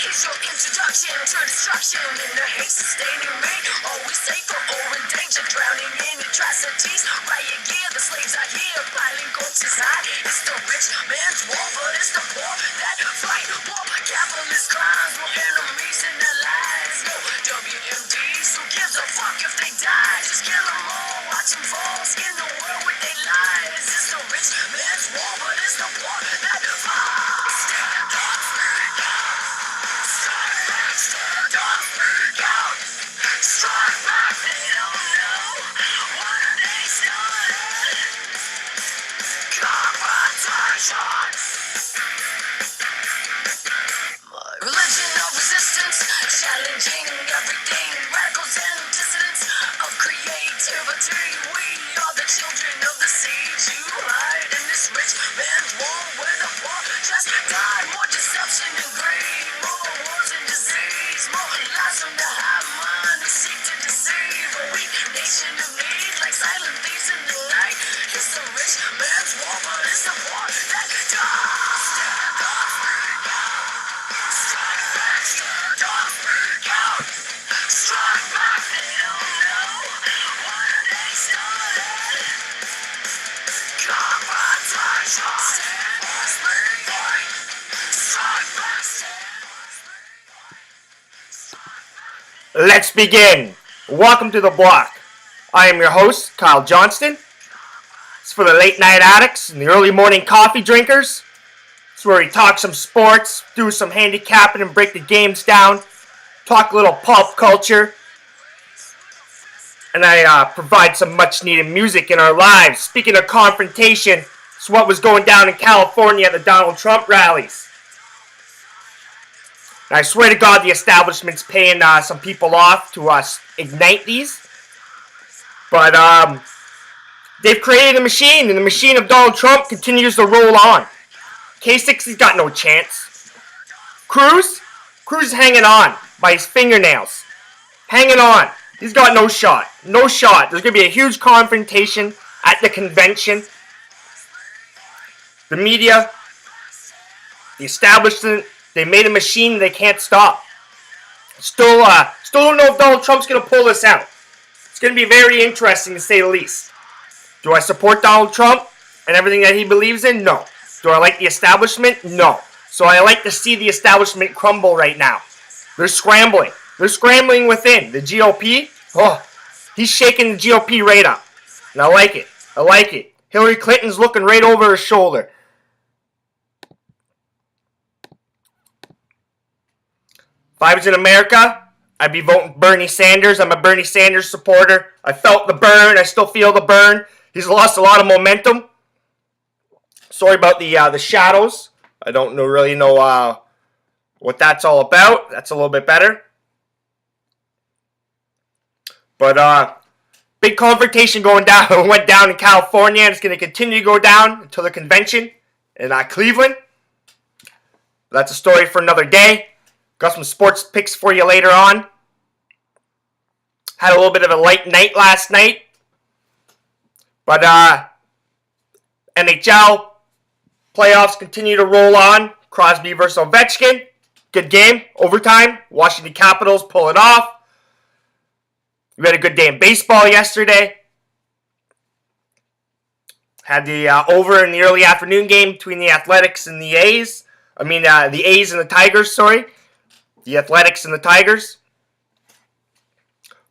Here's your introduction to destruction in the hate sustaining me. Always safe or in danger, drowning in atrocities. Riot gear, the slaves are here, piling corpses high. It's the rich man's war, but it's the poor that fight. More capitalist crimes, more enemies in their lives. No WMDs, who gives a fuck if they die? Just kill them all, watch them fall, skin the world with their lies. It's the rich man's war, but it's the poor that fight. Strike back, they don't know what they started. Confrontation. My religion of resistance, challenging everything. Radicals and dissidents of creativity. We are the children of the seeds you hide in this rich man's world where the poor just die. More deception and greed, more wars and disease, more lies from the high mind who seek to deceive. A weak nation of need, like silent thieves in the night. It's the rich man's war, but it's the poor that die. Stand up, speak out. Strike back, stand up, speak out. Strike back, they don't know what they started. Confrontation. Stand up, speak out. Strike back, stand up, speak out. Let's begin. Welcome to the block. I am your host, Kyle Johnston. It's for the late night addicts and the early morning coffee drinkers. It's where we talk some sports, do some handicapping and break the games down, talk a little pop culture, and I provide some much needed music in our lives. Speaking of confrontation, it's what was going down in California at the Donald Trump rallies. And I swear to God, the establishment's paying some people off to ignite these. But they've created a machine, and the machine of Donald Trump continues to roll on. K60's got no chance. Cruz is hanging on by his fingernails. Hanging on. He's got no shot. No shot. There's going to be a huge confrontation at the convention. The media, the establishment, they made a machine they can't stop. Still don't know if Donald Trump's going to pull this out. It's going to be very interesting to say the least. Do I support Donald Trump and everything that he believes in? No. Do I like the establishment? No. So I like to see the establishment crumble right now. They're scrambling. They're scrambling within. The GOP, he's shaking the GOP right up. And I like it. I like it. Hillary Clinton's looking right over her shoulder. If I was in America, I'd be voting Bernie Sanders. I'm a Bernie Sanders supporter. I felt the burn. I still feel the burn. He's lost a lot of momentum. Sorry about the shadows. I don't really know what that's all about. That's a little bit better. But big confrontation going down. It went down in California, and it's going to continue to go down until the convention in Cleveland. That's a story for another day. Got some sports picks for you later on. Had a little bit of a light night last night. But NHL playoffs continue to roll on. Crosby versus Ovechkin. Good game. Overtime. Washington Capitals pull it off. We had a good day in baseball yesterday. Had the over in the early afternoon game between the Athletics and the A's. The A's and the Tigers, sorry. The Athletics and the Tigers.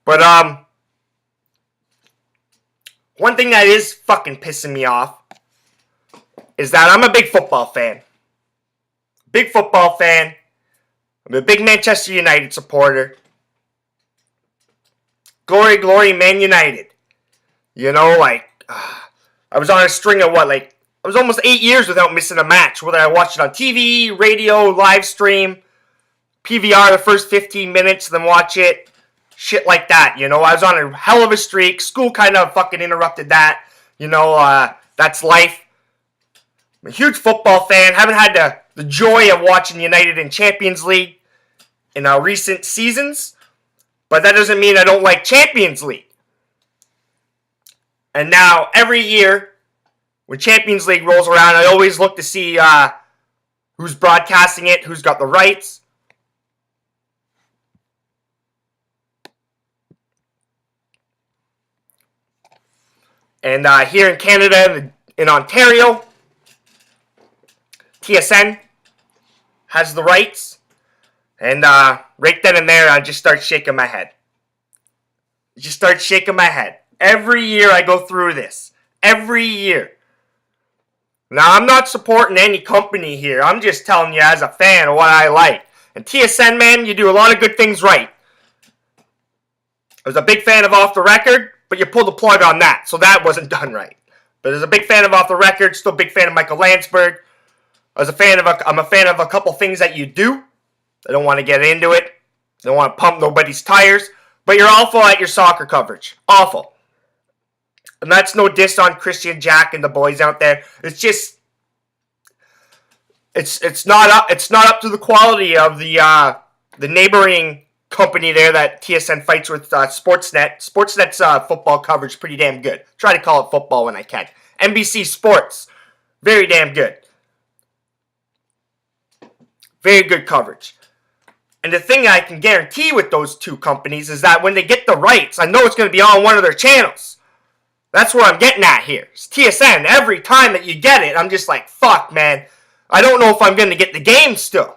But, one thing that is fucking pissing me off is that I'm a big football fan. Big football fan. I'm a big Manchester United supporter. Glory, glory, Man United. You know, I was on a string of I was almost 8 years without missing a match. Whether I watched it on TV, radio, live stream, PVR the first 15 minutes, then watch it. Shit like that, you know. I was on a hell of a streak. School kind of fucking interrupted that. You know, that's life. I'm a huge football fan. Haven't had the joy of watching United in Champions League in recent seasons. But that doesn't mean I don't like Champions League. And now, every year, when Champions League rolls around, I always look to see who's broadcasting it, who's got the rights. And here in Canada, in Ontario, TSN has the rights. And right then and there, I just start shaking my head. Just start shaking my head. Every year I go through this. Every year. Now, I'm not supporting any company here. I'm just telling you as a fan of what I like. And TSN, man, you do a lot of good things right. I was a big fan of Off the Record, but you pulled the plug on that, so that wasn't done right. But as a big fan of Off the Record, still a big fan of Michael Landsberg. I'm a fan of a couple things that you do. I don't want to get into it. I don't want to pump nobody's tires. But you're awful at your soccer coverage. Awful. And that's no diss on Christian Jack and the boys out there. It's just it's not up to the quality of the neighboring company there that TSN fights with, Sportsnet. Sportsnet's football coverage is pretty damn good. Try to call it football when I can. NBC Sports, very damn good. Very good coverage. And the thing I can guarantee with those two companies is that when they get the rights, I know it's going to be on one of their channels. That's where I'm getting at here. It's TSN. Every time that you get it, I'm just like, fuck, man. I don't know if I'm going to get the game still.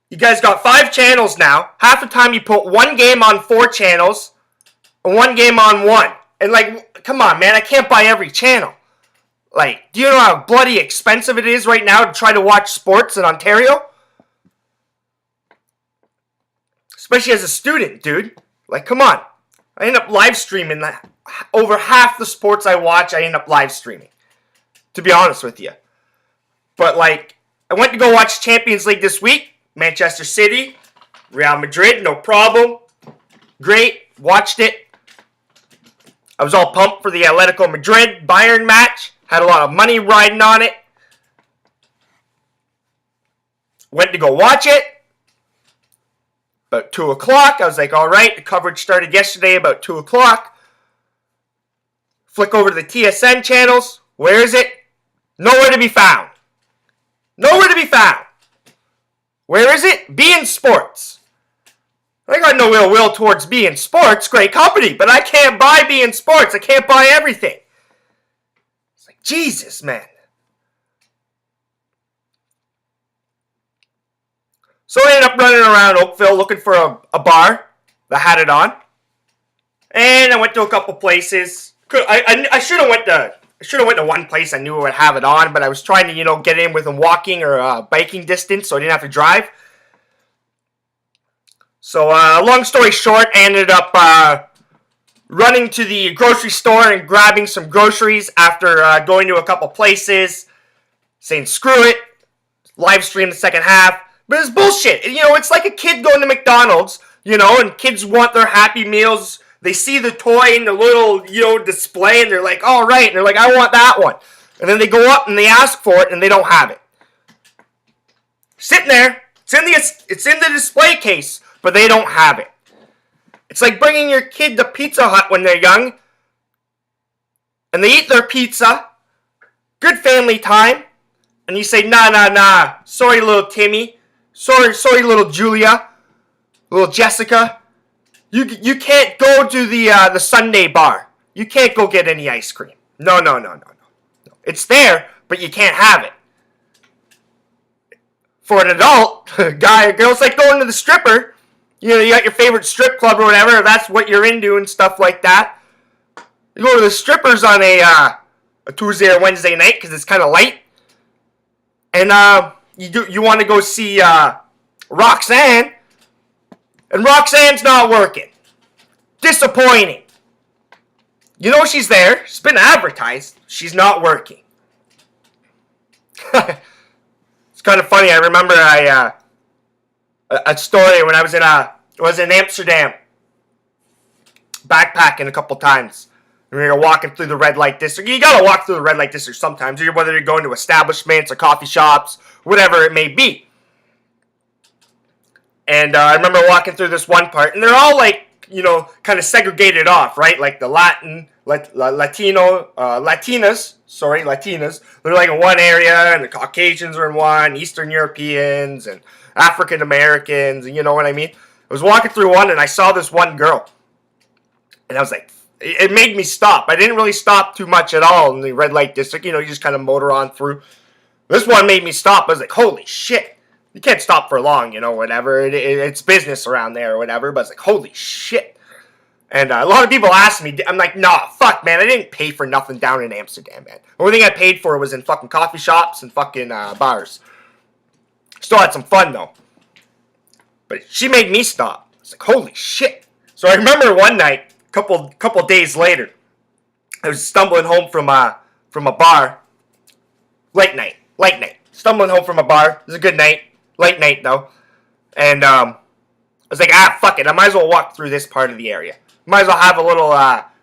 You guys got 5 channels now. Half the time you put one game on 4 channels and one game on 1. And like, come on, man. I can't buy every channel. Like, do you know how bloody expensive it is right now to try to watch sports in Ontario? Especially as a student, dude. Like, come on. I end up live streaming that. Over half the sports I watch, I end up live streaming. To be honest with you. But, like, I went to go watch Champions League this week. Manchester City, Real Madrid, no problem. Great. Watched it. I was all pumped for the Atletico Madrid Bayern match. Had a lot of money riding on it. Went to go watch it. About 2 o'clock, I was like, all right, the coverage started yesterday about 2 o'clock. Flick over to the TSN channels. Where is it? Nowhere to be found. Nowhere to be found. Where is it? beIN Sports. I got no ill will towards beIN Sports. Great company, but I can't buy beIN Sports. I can't buy everything. It's like, Jesus, man. So I ended up running around Oakville looking for a bar that had it on. And I went to a couple places. I should have went to one place I knew would have it on, but I was trying to, get in within walking or biking distance so I didn't have to drive. So, long story short, I ended up running to the grocery store and grabbing some groceries after going to a couple places, saying screw it, live stream the second half. But it's bullshit. It's like a kid going to McDonald's, and kids want their Happy Meals. They see the toy in the little, display, and they're like, all right. And they're like, I want that one. And then they go up and they ask for it, and they don't have it. Sitting there. It's in the display case, but they don't have it. It's like bringing your kid to Pizza Hut when they're young, and they eat their pizza. Good family time. And you say, nah. Sorry, little Timmy. Sorry, little Julia, little Jessica. You can't go to the Sunday bar. You can't go get any ice cream. No. It's there, but you can't have it. For an adult, guy or girl, it's like going to the stripper. You got your favorite strip club or whatever. If that's what you're into and stuff like that. You go to the strippers on a Tuesday or Wednesday night because it's kind of light, and You want to go see Roxanne, and Roxanne's not working. Disappointing. She's there. She's been advertised. She's not working. It's kind of funny. I remember a story when I was in Amsterdam, backpacking a couple times. We were walking through the red light district. You gotta walk through the red light district sometimes, whether you're going to establishments or coffee shops, whatever it may be. And I remember walking through this one part, and they're all like, kind of segregated off, right? Like the Latinas. They're like in one area, and the Caucasians are in one, Eastern Europeans, and African Americans, and you know what I mean? I was walking through one, and I saw this one girl. And I was like, it made me stop. I didn't really stop too much at all in the red light district. You just kind of motor on through. This one made me stop. I was like, holy shit. You can't stop for long, whatever. It's business around there or whatever. But it's like, holy shit. And a lot of people ask me, I'm like, nah, fuck, man. I didn't pay for nothing down in Amsterdam, man. The only thing I paid for was in fucking coffee shops and fucking bars. Still had some fun, though. But she made me stop. I was like, holy shit. So I remember one night, couple days later, I was stumbling home from a bar. Late night. Stumbling home from a bar. It was a good night. Late night, though. And I was like, fuck it. I might as well walk through this part of the area. Might as well have a little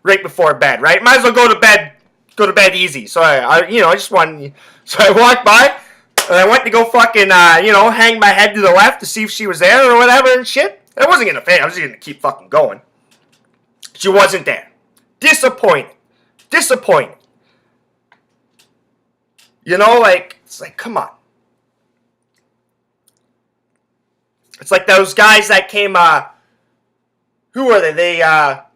right before bed, right? Might as well go to bed easy. So I just wanted. So I walked by, and I went to go fucking hang my head to the left to see if she was there or whatever and shit. I wasn't gonna pay. I was just gonna keep fucking going. She wasn't there. Disappointed. It's like, come on. It's like those guys that came, who were they? They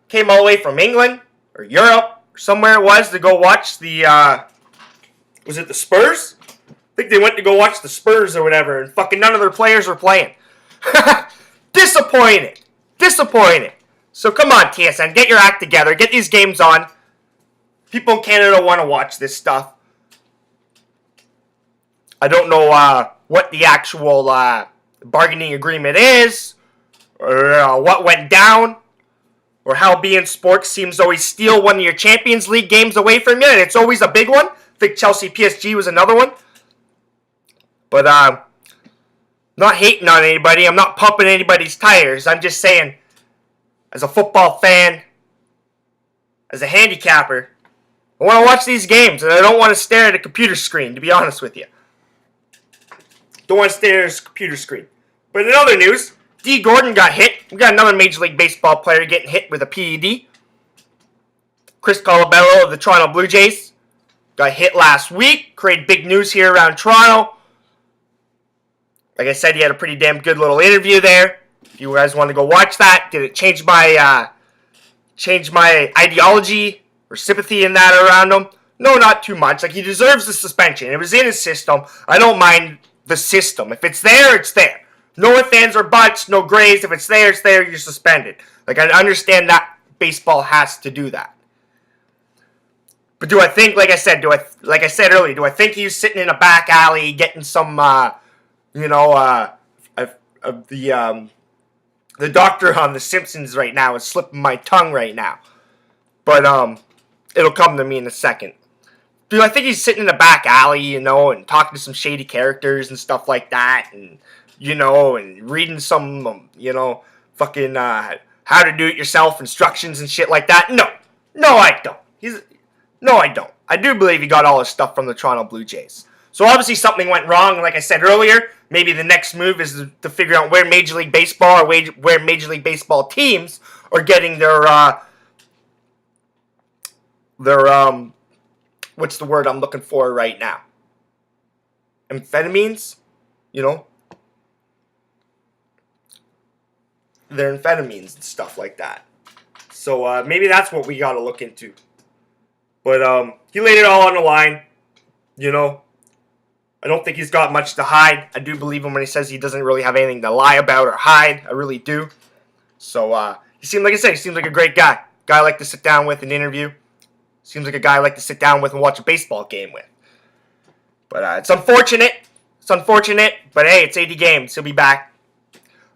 came all the way from England or Europe or somewhere it was to go watch the, was it the Spurs? I think they went to go watch the Spurs or whatever, and fucking none of their players were playing. Disappointed. So come on, TSN, get your act together. Get these games on. People in Canada want to watch this stuff. I don't know what the actual bargaining agreement is, or what went down, or how beIN Sports seems to always steal one of your Champions League games away from you, and it's always a big one. I think Chelsea PSG was another one. But not hating on anybody. I'm not pumping anybody's tires. I'm just saying, as a football fan, as a handicapper, I want to watch these games, and I don't want to stare at a computer screen, to be honest with you. Don't want to stare at a computer screen. But in other news, D. Gordon got hit. We got another Major League Baseball player getting hit with a PED. Chris Colabello of the Toronto Blue Jays got hit last week. Created big news here around Toronto. Like I said, he had a pretty damn good little interview there. If you guys want to go watch that, did it change my ideology or sympathy in that around him? No, not too much. Like, he deserves the suspension. It was in his system. I don't mind the system. If it's there, it's there. No ifs, ands, or buts, no grays. If it's there, it's there. You're suspended. Like, I understand that baseball has to do that. But do I think, like I said earlier, do I think he was sitting in a back alley getting some, the doctor on The Simpsons right now is slipping my tongue right now. But, it'll come to me in a second. Do I think he's sitting in a back alley, and talking to some shady characters and stuff like that, and, and reading some, fucking, how to do it yourself instructions and shit like that? No, I don't. No, I don't. I do believe he got all his stuff from the Toronto Blue Jays. So obviously something went wrong. Like I said earlier, maybe the next move is to figure out where Major League Baseball or where Major League Baseball teams are getting their what's the word I'm looking for right now? Amphetamines? They're amphetamines and stuff like that. So maybe that's what we got to look into. But he laid it all on the line. I don't think he's got much to hide. I do believe him when he says he doesn't really have anything to lie about or hide. I really do. So he seemed like a great guy. Guy I like to sit down with and interview. Seems like a guy I like to sit down with and watch a baseball game with. But it's unfortunate. But hey, it's 80 games. He'll be back.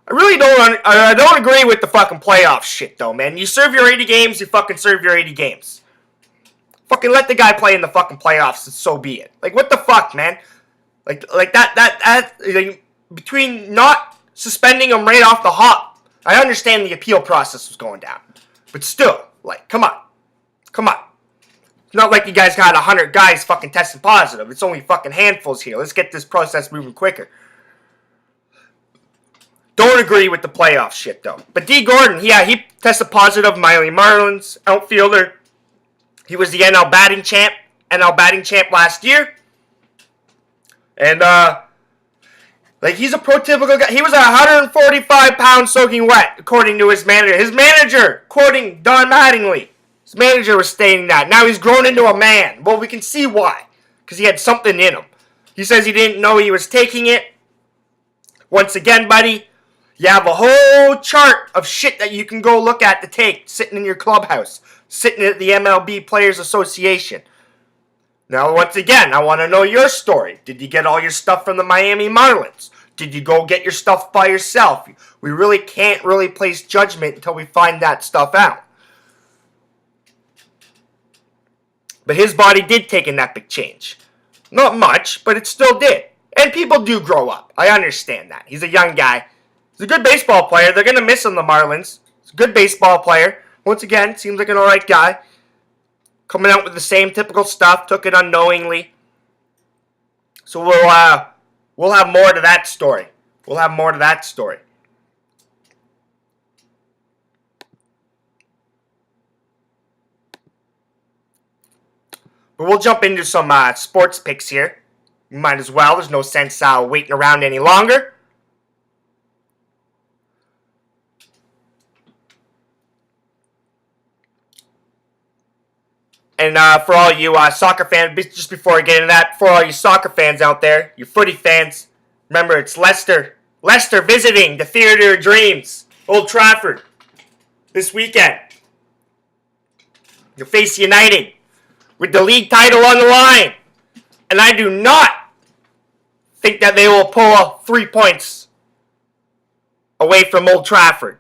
I don't agree with the fucking playoff shit, though, man. You serve your 80 games, you fucking serve your 80 games. Fucking let the guy play in the fucking playoffs, and so be it. Like, what the fuck, man? Like that between not suspending him right off the hop, I understand the appeal process was going down. But still, like, come on. It's not like you guys got 100 guys fucking testing positive. It's only fucking handfuls here. Let's get this process moving quicker. Don't agree with the playoff shit, though. But D. Gordon, he tested positive. Miami Marlins outfielder. He was the NL batting champ last year. And, he's a prototypical guy. He was 145 pounds soaking wet, according to his manager. His manager, quoting Don Mattingly, His manager was stating that. Now he's grown into a man. Well, we can see why. Because he had something in him. He says he didn't know he was taking it. Once again, buddy, you have a whole chart of shit that you can go look at to take sitting in your clubhouse, sitting at the MLB Players Association. Now, once again, I want to know your story. Did you get all your stuff from the Miami Marlins? Did you go get your stuff by yourself? We really can't really place judgment until we find that stuff out. But his body did take an epic change. Not much, but it still did. And people do grow up. I understand that. He's a young guy. He's a good baseball player. They're going to miss him, the Marlins. He's a good baseball player. Once again, seems like an alright guy. Coming out with the same typical stuff. Took it unknowingly. So we'll have more to that story. We'll have more to that story. But we'll jump into some sports picks here. You might as well. There's no sense waiting around any longer. And for all you soccer fans, just before I get into that, for all you soccer fans out there, you footy fans, remember it's Leicester. Leicester visiting the Theatre of Dreams, Old Trafford, this weekend. You'll face United with the league title on the line. And I do not think that they will pull 3 points away from Old Trafford.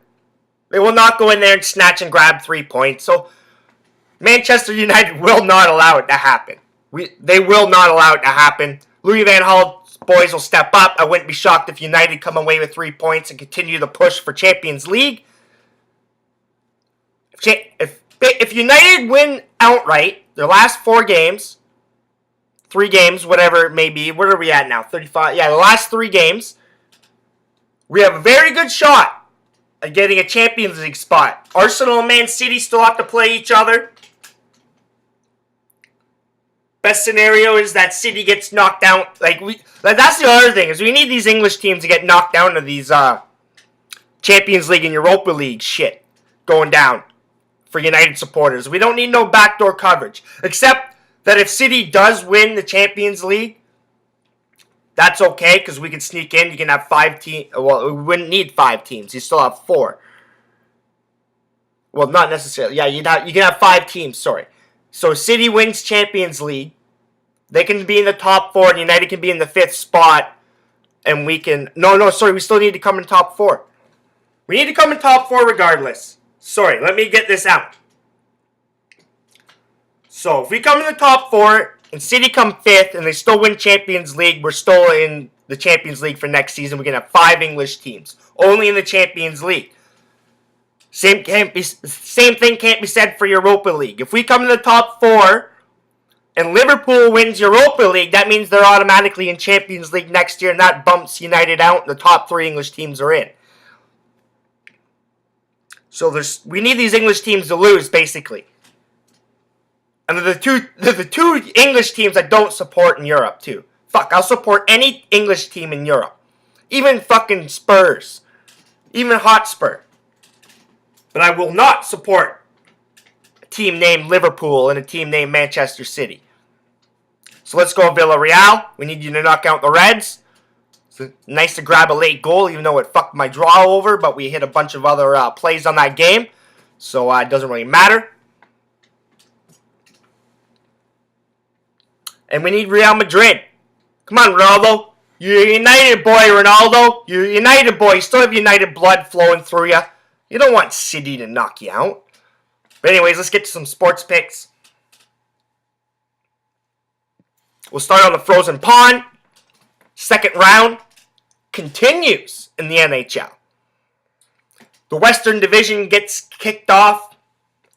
They will not go in there and snatch and grab 3 points. So Manchester United will not allow it to happen. They will not allow it to happen. Louis van Gaal's boys will step up. I wouldn't be shocked if United come away with 3 points and continue the push for Champions League. If United win outright their last 4 games, 3 games, whatever it may be, what are we at now? 35? Yeah, the last 3 games, we have a very good shot at getting a Champions League spot. Arsenal and Man City still have to play each other. Best scenario is that City gets knocked down. That's the other thing, is we need these English teams to get knocked down to these Champions League and Europa League shit going down for United supporters. We don't need no backdoor coverage. Except that if City does win the Champions League, that's okay, because we can sneak in. You can have 5 teams. Well, we wouldn't need 5 teams. You still have 4. Well, not necessarily. Yeah, you can have 5 teams, sorry. So City wins Champions League. They can be in the top 4, and United can be in the 5th spot. And we can... No, sorry. We still need to come in top 4. We need to come in top 4 regardless. Sorry, let me get this out. So, if we come in the top 4, and City come 5th, and they still win Champions League, we're still in the Champions League for next season. We're going to have 5 English teams. Only in the Champions League. Same thing can't be said for Europa League. If we come in the top 4 and Liverpool wins Europa League, that means they're automatically in Champions League next year, and that bumps United out, and the top 3 English teams are in. So we need these English teams to lose, basically. And they're the two English teams I don't support in Europe, too. Fuck, I'll support any English team in Europe. Even fucking Spurs. Even Hotspur. But I will not support a team named Liverpool and a team named Manchester City. So let's go Villarreal. We need you to knock out the Reds. It's nice to grab a late goal, even though it fucked my draw over. But we hit a bunch of other plays on that game. So it doesn't really matter. And we need Real Madrid. Come on, Ronaldo. You're a United boy, Ronaldo. You're a United boy. You still have United blood flowing through you. You don't want City to knock you out. But anyways, let's get to some sports picks. We'll start on the frozen pond. Second round continues in the NHL. The Western Division gets kicked off.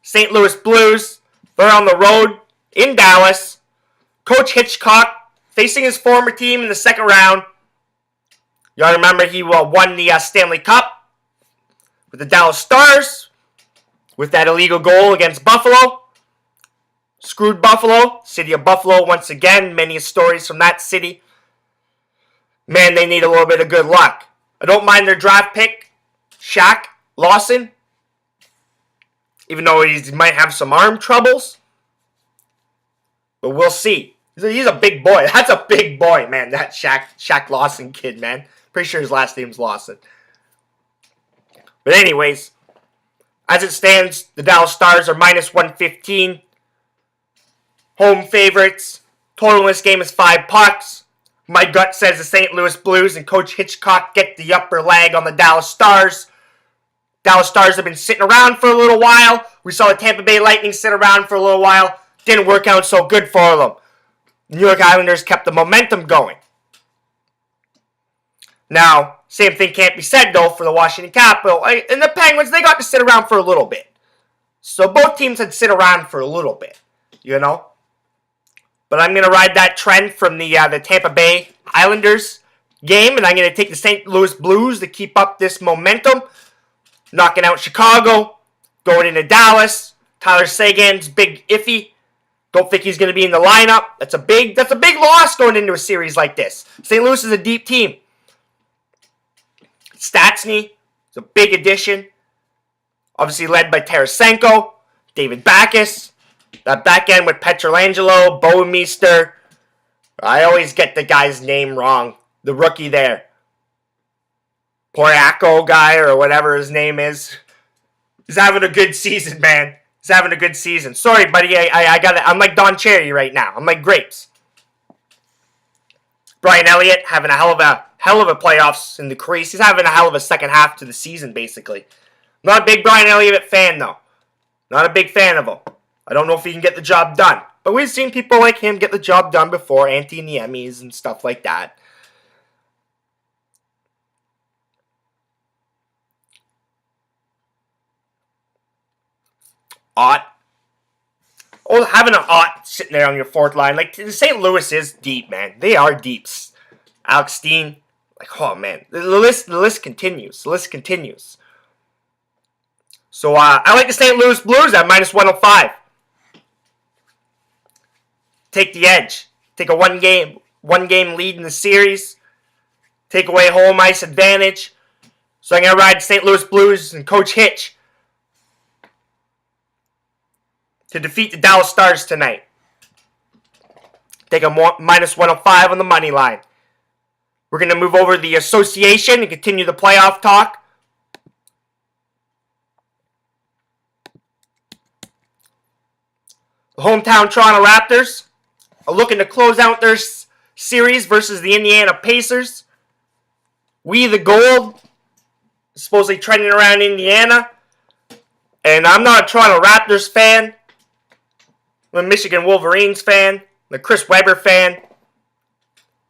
St. Louis Blues, they're on the road in Dallas. Coach Hitchcock facing his former team in the second round. Y'all remember he won the Stanley Cup with the Dallas Stars with that illegal goal against Buffalo. Screwed Buffalo. City of Buffalo, once again, many stories from that city. Man, they need a little bit of good luck. I don't mind their draft pick, Shaq Lawson. even though he might have some arm troubles. But we'll see. He's a big boy. That's a big boy, man. That Shaq Lawson kid, man. Pretty sure his last name's Lawson. But anyways, as it stands, the Dallas Stars are minus 115. Home favorites. Total in this game is 5 pucks. My gut says the St. Louis Blues and Coach Hitchcock get the upper leg on the Dallas Stars. Dallas Stars have been sitting around for a little while. We saw the Tampa Bay Lightning sit around for a little while. Didn't work out so good for them. New York Islanders kept the momentum going. Now, same thing can't be said, though, for the Washington Capitals. And the Penguins, they got to sit around for a little bit. So both teams had sit around for a little bit, you know? But I'm going to ride that trend from the Tampa Bay Islanders game, and I'm going to take the St. Louis Blues to keep up this momentum. Knocking out Chicago, going into Dallas. Tyler Seguin's big iffy. Don't think he's going to be in the lineup. That's a big loss going into a series like this. St. Louis is a deep team. Stastny is a big addition. Obviously led by Tarasenko, David Backes. That back end with Pietrangelo, Bouwmeester. I always get the guy's name wrong. The rookie there. Poriaco guy or whatever his name is. He's having a good season, man. He's having a good season. Sorry, buddy. I got it. I'm like Don Cherry right now. I'm like grapes. Brian Elliott having a hell of a playoffs in the crease. He's having a hell of a second half to the season, basically. Not a big Brian Elliott fan, though. Not a big fan of him. I don't know if he can get the job done. But we've seen people like him get the job done before. Antti Niemis and stuff like that. Ott. Oh, having an Ott sitting there on your fourth line. Like, St. Louis is deep, man. They are deep. Alex Steen. Like, oh, man. The list continues. The list continues. So, I like the St. Louis Blues at minus 105. Take the edge. Take a one game lead in the series. Take away home ice advantage. So I'm going to ride St. Louis Blues and Coach Hitch to defeat the Dallas Stars tonight. Take a minus 105 on the money line. We're going to move over to the association and continue the playoff talk. The hometown Toronto Raptors are looking to close out their series versus the Indiana Pacers. We the Gold, supposedly trending around Indiana. And I'm not a Toronto Raptors fan. I'm a Michigan Wolverines fan. I'm a Chris Webber fan.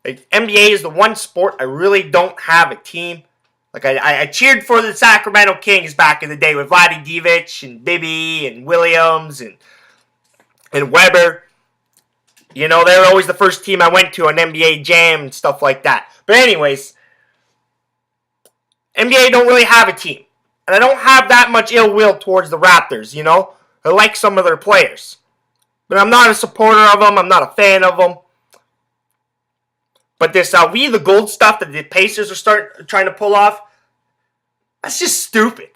Like, NBA is the one sport I really don't have a team. Like, I cheered for the Sacramento Kings back in the day with Vlade Divac and Bibby and Williams and Webber. You know, they were always the first team I went to on NBA Jam and stuff like that. But anyways, NBA don't really have a team. And I don't have that much ill will towards the Raptors, you know. I like some of their players. But I'm not a supporter of them. I'm not a fan of them. But this We the Gold stuff that the Pacers are trying to pull off, that's just stupid.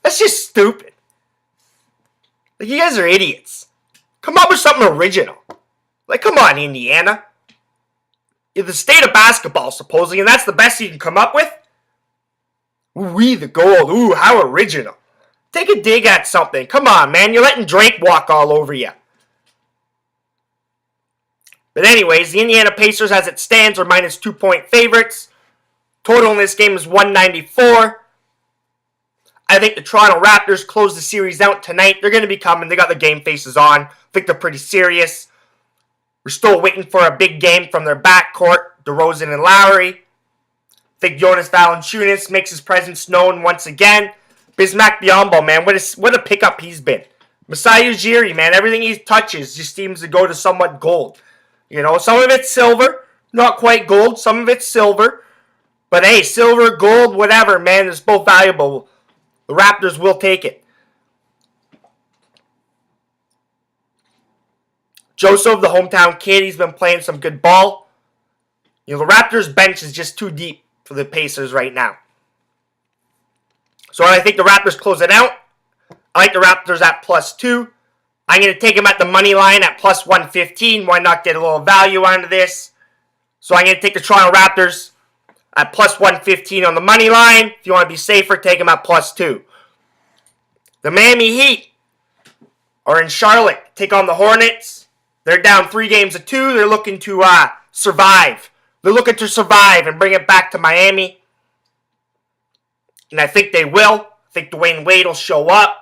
That's just stupid. Like, you guys are idiots. Come up with something original. Like, come on, Indiana. You're the state of basketball, supposedly, and that's the best you can come up with? We the Gold. Ooh, how original. Take a dig at something. Come on, man. You're letting Drake walk all over you. But anyways, the Indiana Pacers, as it stands, are minus 2-point favorites. Total in this game is 194. I think the Toronto Raptors close the series out tonight. They're going to be coming. They got the game faces on. I think they're pretty serious. We're still waiting for a big game from their backcourt, DeRozan and Lowry. I think Jonas Valanciunas makes his presence known once again. Bismack Biyombo, man, what a pickup he's been. Masai Ujiri, man, everything he touches just seems to go to somewhat gold. You know, some of it's silver, not quite gold. Some of it's silver. But hey, silver, gold, whatever, man, is both valuable. The Raptors will take it. Joseph, the hometown kid, he's been playing some good ball. You know, the Raptors bench is just too deep for the Pacers right now. So I think the Raptors close it out. I like the Raptors at +2. I'm going to take them at the money line at +115. Why not get a little value onto this? So I'm going to take the Toronto Raptors at +115 on the money line. If you want to be safer, take them at +2. The Miami Heat are in Charlotte. Take on the Hornets. They're down 3-2. They're looking to survive. They're looking to survive and bring it back to Miami. And I think they will. I think Dwayne Wade will show up.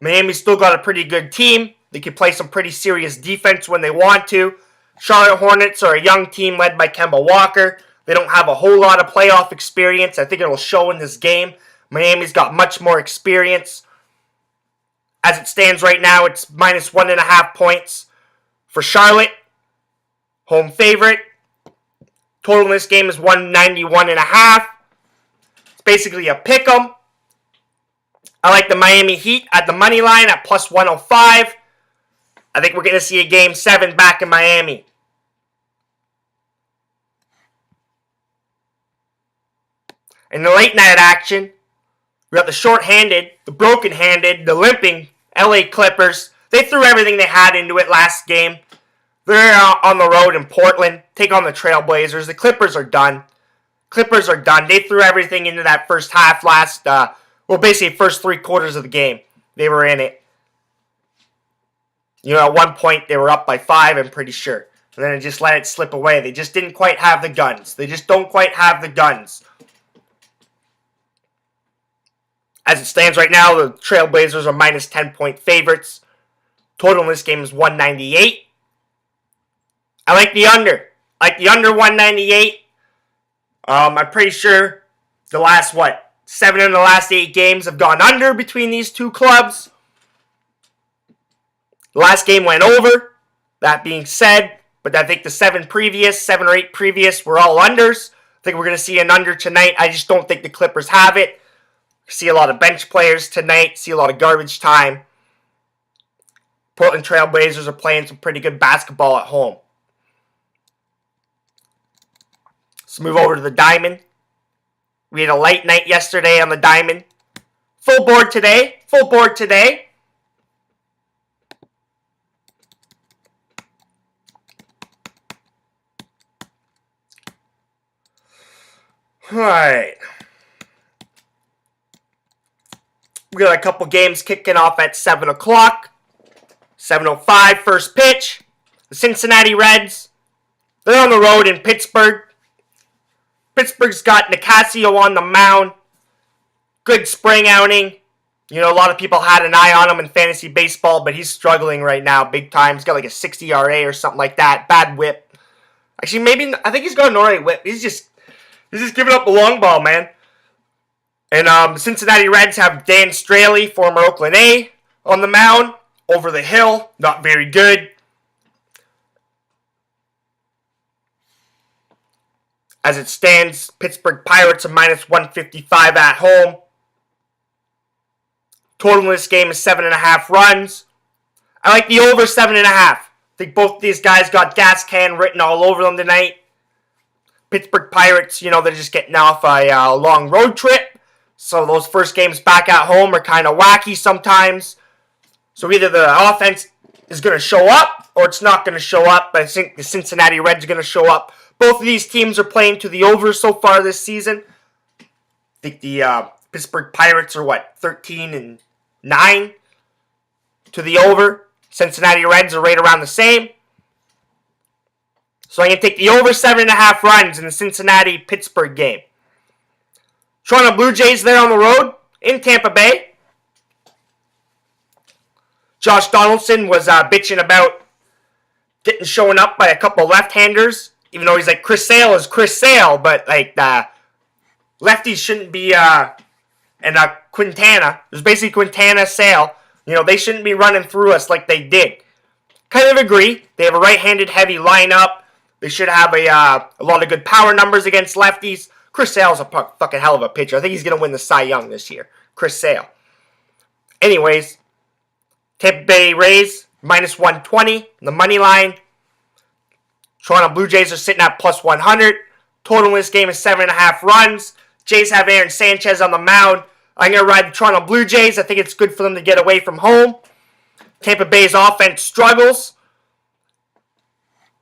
Miami's still got a pretty good team. They can play some pretty serious defense when they want to. Charlotte Hornets are a young team led by Kemba Walker. They don't have a whole lot of playoff experience. I think it'll show in this game. Miami's got much more experience. As it stands right now, it's -1.5 points for Charlotte. Home favorite. Total in this game is 191.5. It's basically a pick 'em. I like the Miami Heat at the money line at +105. I think we're going to see a Game 7 back in Miami. In the late night action, we got the short-handed, the broken-handed, the limping LA Clippers. They threw everything they had into it last game. They're on the road in Portland. Take on the Trailblazers. The Clippers are done. Clippers are done. They threw everything into that first half basically first 3 quarters of the game. They were in it. At one point they were up by 5, I'm pretty sure. And then they just let it slip away. They just didn't quite have the guns. They just don't quite have the guns. As it stands right now, the Trailblazers are -10-point favorites. Total in this game is 198. I like the under. I like the under 198. I'm pretty sure the last, 7 of the last 8 games have gone under between these two clubs. The last game went over. That being said, but I think the 7 or 8 previous were all unders. I think we're going to see an under tonight. I just don't think the Clippers have it. See a lot of bench players tonight. See a lot of garbage time. Portland Trailblazers are playing some pretty good basketball at home. Let's move over to the Diamond. We had a light night yesterday on the Diamond. Full board today. Full board today. All right. We got a couple games kicking off at 7 o'clock. 7:05, first pitch. The Cincinnati Reds. They're on the road in Pittsburgh. Pittsburgh's got Nicasio on the mound. Good spring outing. A lot of people had an eye on him in fantasy baseball, but he's struggling right now big time. He's got like a 60 ERA or something like that. Bad whip. Actually, I think he's got an alright whip. He's just giving up the long ball, man. And the Cincinnati Reds have Dan Straley, former Oakland A, on the mound. Over the hill, not very good. As it stands, Pittsburgh Pirates are -155 at home. Total in this game is 7.5 runs. I like the over 7.5. I think both these guys got gas can written all over them tonight. Pittsburgh Pirates, they're just getting off a long road trip. So those first games back at home are kind of wacky sometimes. So either the offense is going to show up or it's not going to show up. But I think the Cincinnati Reds are going to show up. Both of these teams are playing to the over so far this season. I think the Pittsburgh Pirates are 13-9 to the over. Cincinnati Reds are right around the same. So I'm going to take the over 7.5 runs in the Cincinnati-Pittsburgh game. Toronto Blue Jays there on the road in Tampa Bay. Josh Donaldson was bitching about showing up by a couple left-handers, even though he's like, Chris Sale is Chris Sale, but lefties shouldn't be, and Quintana, there's basically Quintana, Sale, they shouldn't be running through us like they did. Kind of agree. They have a right-handed heavy lineup. They should have a lot of good power numbers against lefties. Chris Sale's a fucking hell of a pitcher. I think he's going to win the Cy Young this year. Chris Sale. Anyways, Tampa Bay Rays, -120. The money line. Toronto Blue Jays are sitting at +100. Total in this game is 7.5 runs. Jays have Aaron Sanchez on the mound. I'm going to ride the Toronto Blue Jays. I think it's good for them to get away from home. Tampa Bay's offense struggles.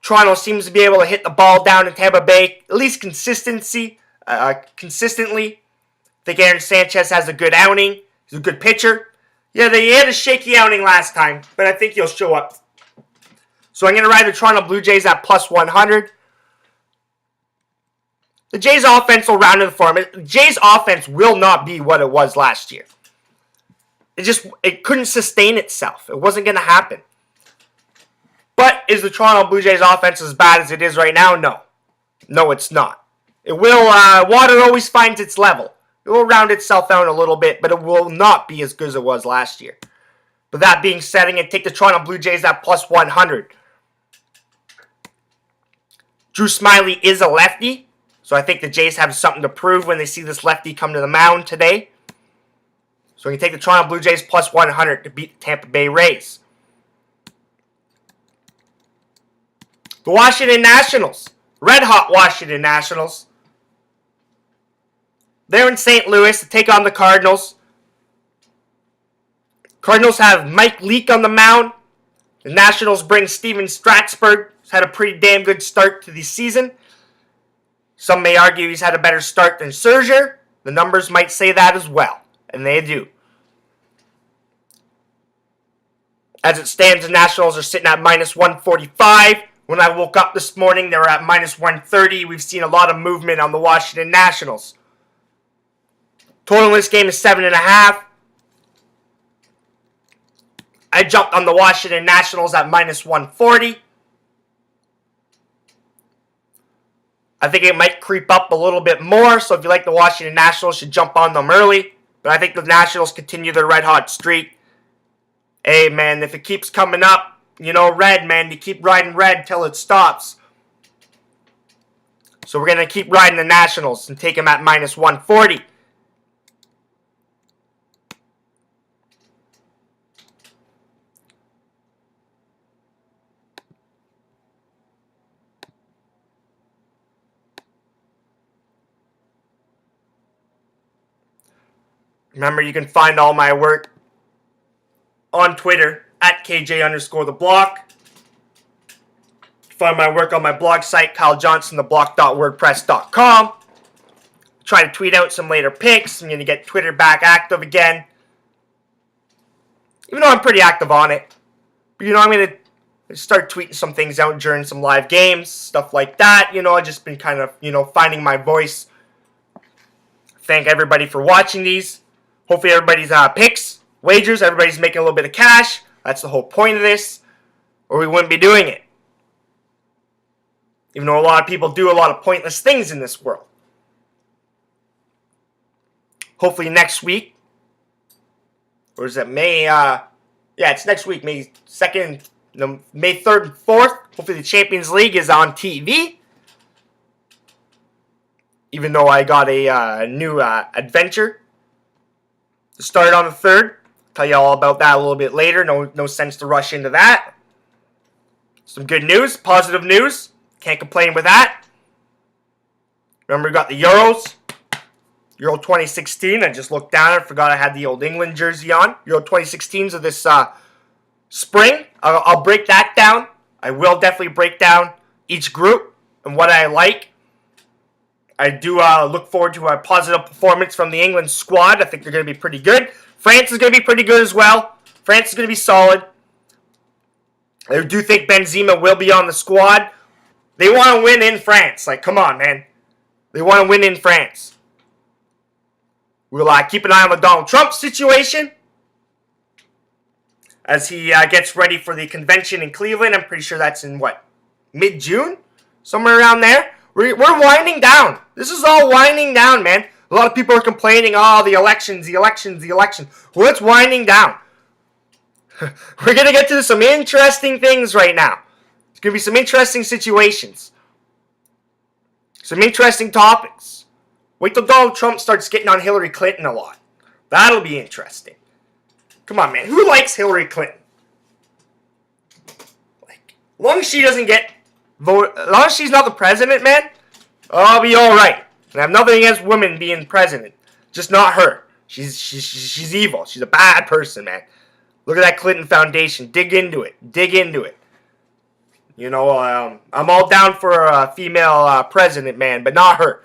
Toronto seems to be able to hit the ball down in Tampa Bay, at least consistently. I think Aaron Sanchez has a good outing. He's a good pitcher. Yeah, they had a shaky outing last time, but I think he'll show up. So I'm going to ride the Toronto Blue Jays at plus 100. The Jays' offense will round in the form. The Jays' offense will not be what it was last year. It couldn't sustain itself. It wasn't going to happen. But is the Toronto Blue Jays offense as bad as it is right now? No. No, it's not. It will, water always finds its level. It will round itself out a little bit, but it will not be as good as it was last year. But that being said, I'm going to take the Toronto Blue Jays at plus 100. Drew Smyly is a lefty, so I think the Jays have something to prove when they see this lefty come to the mound today. So we can take the Toronto Blue Jays plus 100 to beat the Tampa Bay Rays. The Washington Nationals. Red hot Washington Nationals. They're in St. Louis to take on the Cardinals. Cardinals have Mike Leake on the mound. The Nationals bring Steven Strasburg. He's had a pretty damn good start to the season. Some may argue he's had a better start than Scherzer. The numbers might say that as well. And they do. As it stands, the Nationals are sitting at minus 145. When I woke up this morning, they were at minus 130. We've seen a lot of movement on the Washington Nationals. Total in this game is 7.5. I jumped on the Washington Nationals at minus 140. I think it might creep up a little bit more, so if you like the Washington Nationals, you should jump on them early. But I think the Nationals continue their red-hot streak. Hey, man, if it keeps coming up, red, man, you keep riding red till it stops. So we're going to keep riding the Nationals and take them at minus 140. Remember, you can find all my work on Twitter at KJ_theblock. Find my work on my blog site, KyleJohnstontheblock.wordpress.com. Try to tweet out some later pics. I'm going to get Twitter back active again. Even though I'm pretty active on it. But, I'm going to start tweeting some things out during some live games, stuff like that. I've just been kind of, finding my voice. Thank everybody for watching these. Hopefully everybody's picks, wagers, everybody's making a little bit of cash. That's the whole point of this, or we wouldn't be doing it. Even though a lot of people do a lot of pointless things in this world. Hopefully next week, or is it May, it's next week, May 2nd, May 3rd and 4th. Hopefully the Champions League is on TV. Even though I got a new adventure to start on the 3rd. Tell you all about that a little bit later. No sense to rush into that. Some good news, positive news. Can't complain with that. Remember, we got the Euros. Euro 2016. I just looked down and forgot I had the old England jersey on. Euro 2016s of this spring. I'll break that down. I will definitely break down each group and what I like. I do look forward to a positive performance from the England squad. I think they're going to be pretty good. France is going to be pretty good as well. France is going to be solid. I do think Benzema will be on the squad. They want to win in France. Come on, man. They want to win in France. We'll keep an eye on the Donald Trump situation as he gets ready for the convention in Cleveland. I'm pretty sure that's in, mid-June? Somewhere around there. We're winding down. This is all winding down, man. A lot of people are complaining, the elections. Well, it's winding down. We're going to get to some interesting things right now. It's going to be some interesting situations. Some interesting topics. Wait till Donald Trump starts getting on Hillary Clinton a lot. That'll be interesting. Come on, man. Who likes Hillary Clinton? As long as she doesn't get vote, as long as she's not the president, man, I'll be alright. And I have nothing against women being president. Just not her. She's evil. She's a bad person, man. Look at that Clinton Foundation. Dig into it. Dig into it. You know, I'm all down for a female president, man, but not her.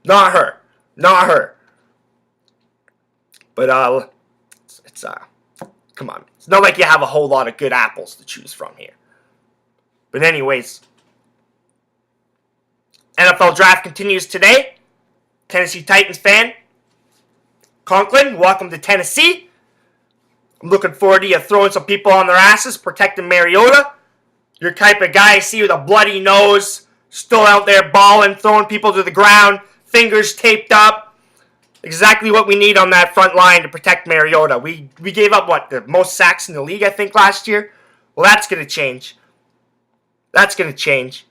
Not her. Not her. But it's come on. It's not like you have a whole lot of good apples to choose from here. But anyways, NFL draft continues today. Tennessee Titans fan, Conklin, welcome to Tennessee. I'm looking forward to you throwing some people on their asses, protecting Mariota. You're type of guy I see with a bloody nose, still out there balling, throwing people to the ground, fingers taped up. Exactly what we need on that front line to protect Mariota. We gave up, what, the most sacks in the league, I think, last year? Well, that's going to change. That's going to change.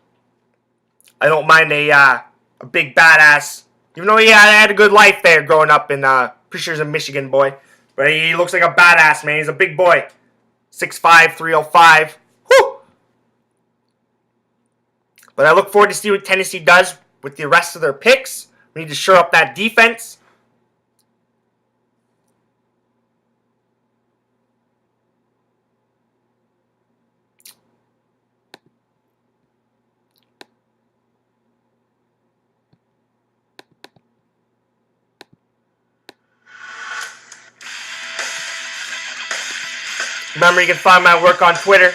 I don't mind a big badass. Even though he had a good life there growing up in, pretty sure he's a Michigan boy. But he looks like a badass, man. He's a big boy. 6'5", 305. Whew! But I look forward to see what Tennessee does with the rest of their picks. We need to shore up that defense. Remember, you can find my work on Twitter.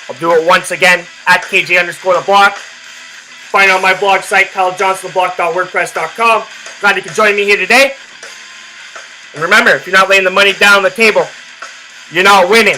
I'll do it once again, at KJ_the_block. Find out my blog site, kylejohnstontheblog.wordpress.com. Glad you could join me here today. And remember, if you're not laying the money down on the table, you're not winning.